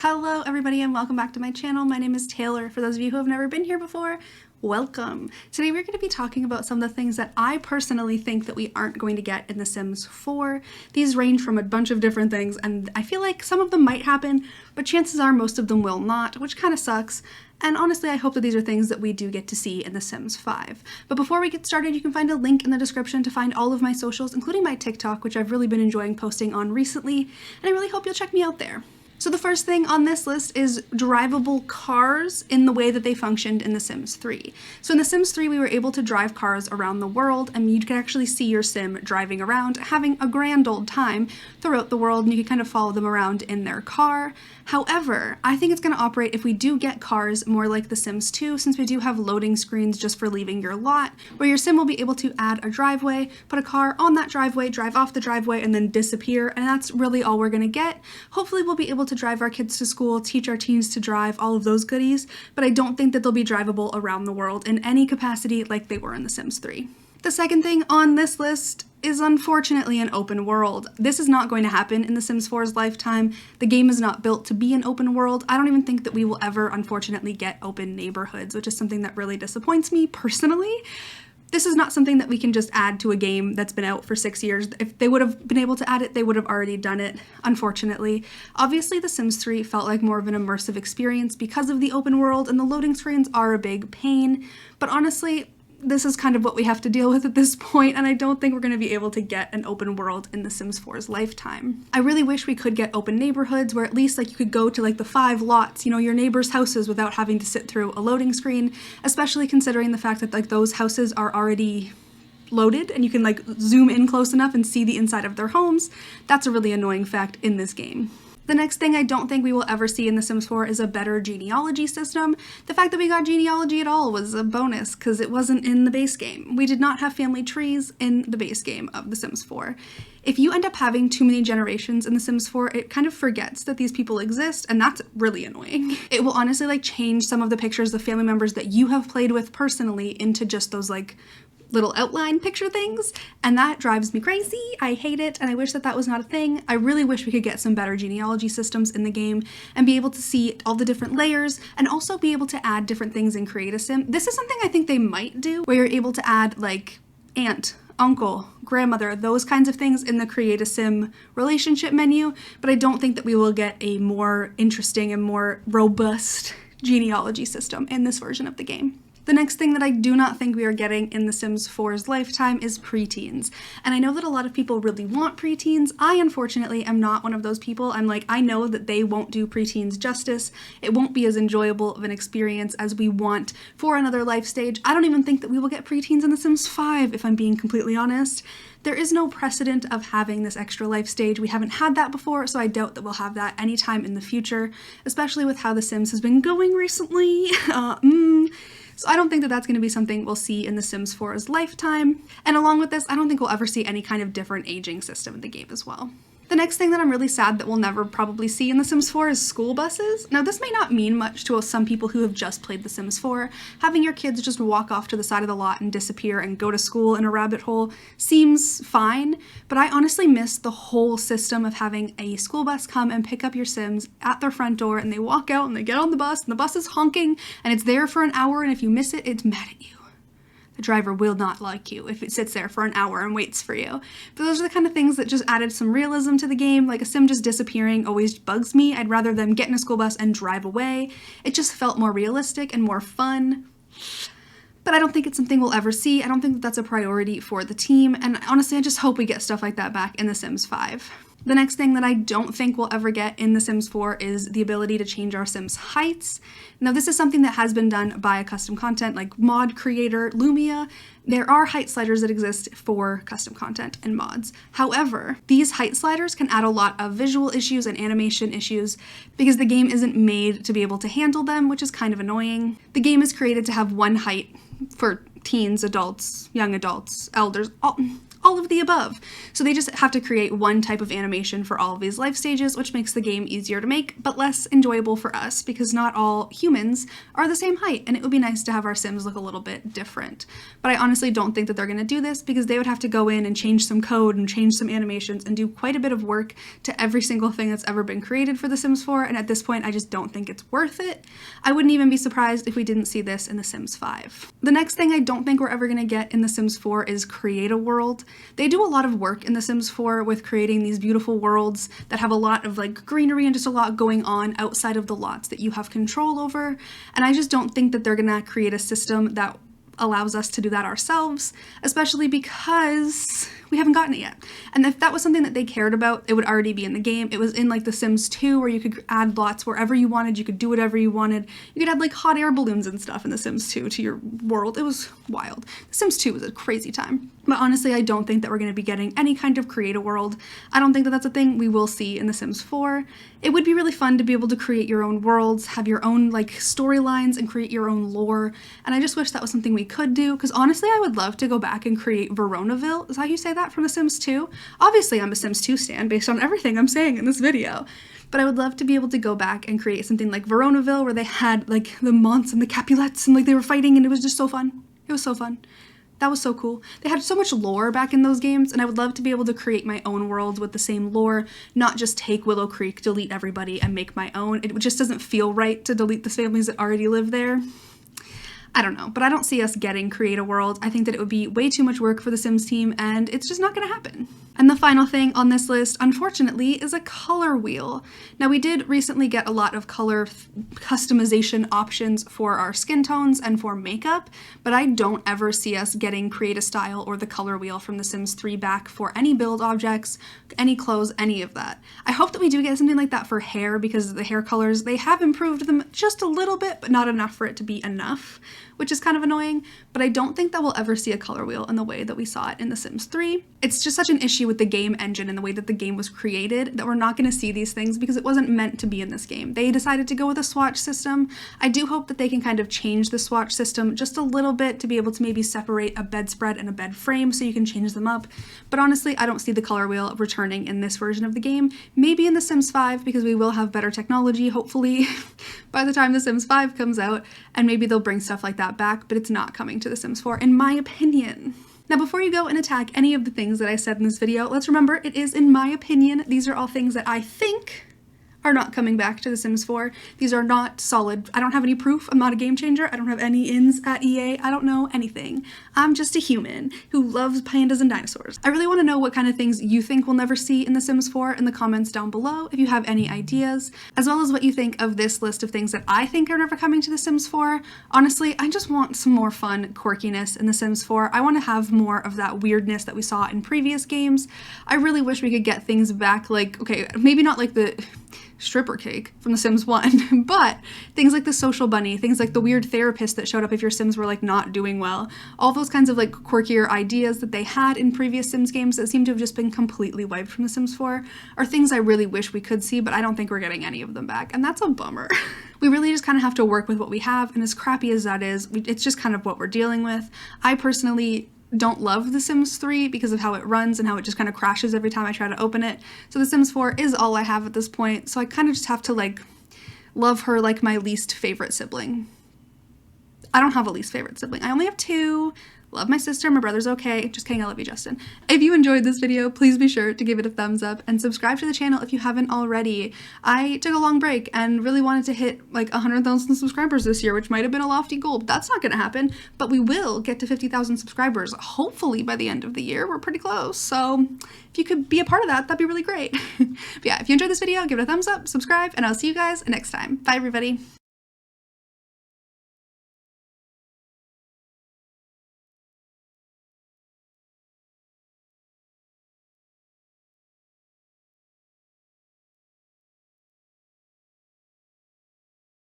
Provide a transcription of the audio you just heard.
Hello everybody and welcome back to my channel. My name is Taylor. For those of you who have never been here before, welcome. Today we're going to be talking about some of the things that I personally think that we aren't going to get in The Sims 4. These range from a bunch of different things and I feel like some of them might happen, but chances are most of them will not, which kind of sucks. And honestly, I hope that these are things that we do get to see in The Sims 5. But before we get started, you can find a link in the description to find all of my socials, including my TikTok, which I've really been enjoying posting on recently, and I really hope you'll check me out there. So the first thing on this list is drivable cars in the way that they functioned in The Sims 3. So in The Sims 3, we were able to drive cars around the world, and you could actually see your sim driving around, having a grand old time throughout the world, and you could kind of follow them around in their car. However, I think it's going to operate if we do get cars more like The Sims 2, since we do have loading screens just for leaving your lot, where your sim will be able to add a driveway, put a car on that driveway, drive off the driveway, and then disappear, and that's really all we're going to get. Hopefully we'll be able to drive our kids to school, teach our teens to drive, all of those goodies, but I don't think that they'll be drivable around the world in any capacity like they were in The Sims 3. The second thing on this list is unfortunately an open world. This is not going to happen in The Sims 4's lifetime. The game is not built to be an open world. I don't even think that we will ever, unfortunately, get open neighborhoods, which is something that really disappoints me personally. This is not something that we can just add to a game that's been out for 6 years. If they would have been able to add it, they would have already done it, unfortunately. Obviously, The Sims 3 felt like more of an immersive experience because of the open world, and the loading screens are a big pain, but honestly, this is kind of what we have to deal with at this point, and I don't think we're going to be able to get an open world in The Sims 4's lifetime. I really wish we could get open neighborhoods where at least like you could go to like the 5 lots, you know, your neighbors' houses without having to sit through a loading screen, especially considering the fact that like those houses are already loaded and you can like zoom in close enough and see the inside of their homes. That's a really annoying fact in this game. The next thing I don't think we will ever see in The Sims 4 is a better genealogy system. The fact that we got genealogy at all was a bonus because it wasn't in the base game. We did not have family trees in the base game of The Sims 4. If you end up having too many generations in The Sims 4, it kind of forgets that these people exist, and that's really annoying. It will honestly like change some of the pictures of family members that you have played with personally into just those like little outline picture things, and that drives me crazy. I hate it, and I wish that that was not a thing. I really wish we could get some better genealogy systems in the game and be able to see all the different layers and also be able to add different things in Create a Sim. This is something I think they might do, where you're able to add like aunt, uncle, grandmother, those kinds of things in the Create a Sim relationship menu, but I don't think that we will get a more interesting and more robust genealogy system in this version of the game. The next thing that I do not think we are getting in The Sims 4's lifetime is preteens. And I know that a lot of people really want preteens. I unfortunately am not one of those people. I'm like, I know that they won't do preteens justice. It won't be as enjoyable of an experience as we want for another life stage. I don't even think that we will get preteens in The Sims 5, if I'm being completely honest. There is no precedent of having this extra life stage. We haven't had that before, so I doubt that we'll have that anytime in the future, especially with how The Sims has been going recently. So I don't think that that's going to be something we'll see in The Sims 4's lifetime. And along with this, I don't think we'll ever see any kind of different aging system in the game as well. The next thing that I'm really sad that we'll never probably see in The Sims 4 is school buses. Now this may not mean much to some people who have just played The Sims 4. Having your kids just walk off to the side of the lot and disappear and go to school in a rabbit hole seems fine, but I honestly miss the whole system of having a school bus come and pick up your Sims at their front door, and they walk out and they get on the bus and the bus is honking and it's there for an hour, and if you miss it, it's mad at you. The driver will not like you if it sits there for an hour and waits for you. But those are the kind of things that just added some realism to the game. Like a sim just disappearing always bugs me. I'd rather them get in a school bus and drive away. It just felt more realistic and more fun. But I don't think it's something we'll ever see. I don't think that that's a priority for the team. And honestly, I just hope we get stuff like that back in The Sims 5. The next thing that I don't think we'll ever get in The Sims 4 is the ability to change our Sims' heights. Now this is something that has been done by a custom content like mod creator Lumia. There are height sliders that exist for custom content and mods. However, these height sliders can add a lot of visual issues and animation issues because the game isn't made to be able to handle them, which is kind of annoying. The game is created to have one height for teens, adults, young adults, elders, all of the above. So they just have to create one type of animation for all of these life stages, which makes the game easier to make, but less enjoyable for us because not all humans are the same height, and it would be nice to have our Sims look a little bit different. But I honestly don't think that they're going to do this because they would have to go in and change some code and change some animations and do quite a bit of work to every single thing that's ever been created for The Sims 4, and at this point I just don't think it's worth it. I wouldn't even be surprised if we didn't see this in The Sims 5. The next thing I don't think we're ever going to get in The Sims 4 is create a world. They do a lot of work in The Sims 4 with creating these beautiful worlds that have a lot of like greenery and just a lot going on outside of the lots that you have control over, and I just don't think that they're gonna create a system that allows us to do that ourselves, especially because we haven't gotten it yet. And if that was something that they cared about, it would already be in the game. It was in like The Sims 2 where you could add lots wherever you wanted, you could do whatever you wanted. You could add like hot air balloons and stuff in The Sims 2 to your world. It was wild. The Sims 2 was a crazy time. But honestly, I don't think that we're going to be getting any kind of create a world. I don't think that that's a thing we will see in The Sims 4. It would be really fun to be able to create your own worlds, have your own like storylines, and create your own lore. And I just wish that was something we could do, because honestly, I would love to go back and create Veronaville. Is that how you say that from The Sims 2? Obviously, I'm a Sims 2 stan based on everything I'm saying in this video. But I would love to be able to go back and create something like Veronaville where they had like the Monts and the Capulets and like they were fighting, and it was just so fun. It was so fun. That was so cool. They had so much lore back in those games, and I would love to be able to create my own worlds with the same lore, not just take Willow Creek, delete everybody, and make my own. It just doesn't feel right to delete the families that already live there. I don't know, but I don't see us getting create a world. I think that it would be way too much work for the Sims team, and it's just not gonna happen. And the final thing on this list, unfortunately, is a color wheel. Now, we did recently get a lot of color customization options for our skin tones and for makeup, but I don't ever see us getting create a style or the color wheel from The Sims 3 back for any build objects, any clothes, any of that. I hope that we do get something like that for hair, because the hair colors, they have improved them just a little bit, but not enough for it to be enough, which is kind of annoying, but I don't think that we'll ever see a color wheel in the way that we saw it in The Sims 3. It's just such an issue with the game engine and the way that the game was created that we're not going to see these things because it wasn't meant to be in this game. They decided to go with a swatch system. I do hope that they can kind of change the swatch system just a little bit to be able to maybe separate a bedspread and a bed frame so you can change them up. But honestly, I don't see the color wheel returning in this version of the game. Maybe in The Sims 5, because we will have better technology, hopefully, by the time The Sims 5 comes out, and maybe they'll bring stuff like that back, but it's not coming to The Sims 4, in my opinion. Now, before you go and attack any of the things that I said in this video, let's remember it is in my opinion. These are all things that I think are not coming back to The Sims 4. These are not solid. I don't have any proof. I'm not a game changer. I don't have any ins at EA. I don't know anything. I'm just a human who loves pandas and dinosaurs. I really want to know what kind of things you think we'll never see in The Sims 4 in the comments down below if you have any ideas, as well as what you think of this list of things that I think are never coming to The Sims 4. Honestly, I just want some more fun quirkiness in The Sims 4. I want to have more of that weirdness that we saw in previous games. I really wish we could get things back, like, okay, maybe not like the stripper cake from The Sims 1, but things like the social bunny, things like the weird therapist that showed up if your Sims were like not doing well, all those kinds of like quirkier ideas that they had in previous Sims games that seem to have just been completely wiped from The Sims 4 are things I really wish we could see, but I don't think we're getting any of them back, and that's a bummer. We really just kind of have to work with what we have, and as crappy as that is, it's just kind of what we're dealing with. I personally don't love The Sims 3 because of how it runs and how it just kind of crashes every time I try to open it. So The Sims 4 is all I have at this point, so I kind of just have to like love her like my least favorite sibling. I don't have a least favorite sibling. I only have two. Love my sister, my brother's okay. Just kidding, I love you, Justin. If you enjoyed this video, please be sure to give it a thumbs up and subscribe to the channel if you haven't already. I took a long break and really wanted to hit like 100,000 subscribers this year, which might have been a lofty goal, but that's not gonna happen. But we will get to 50,000 subscribers, hopefully by the end of the year. We're pretty close, so if you could be a part of that, that'd be really great. But yeah, if you enjoyed this video, give it a thumbs up, subscribe, and I'll see you guys next time. Bye, everybody.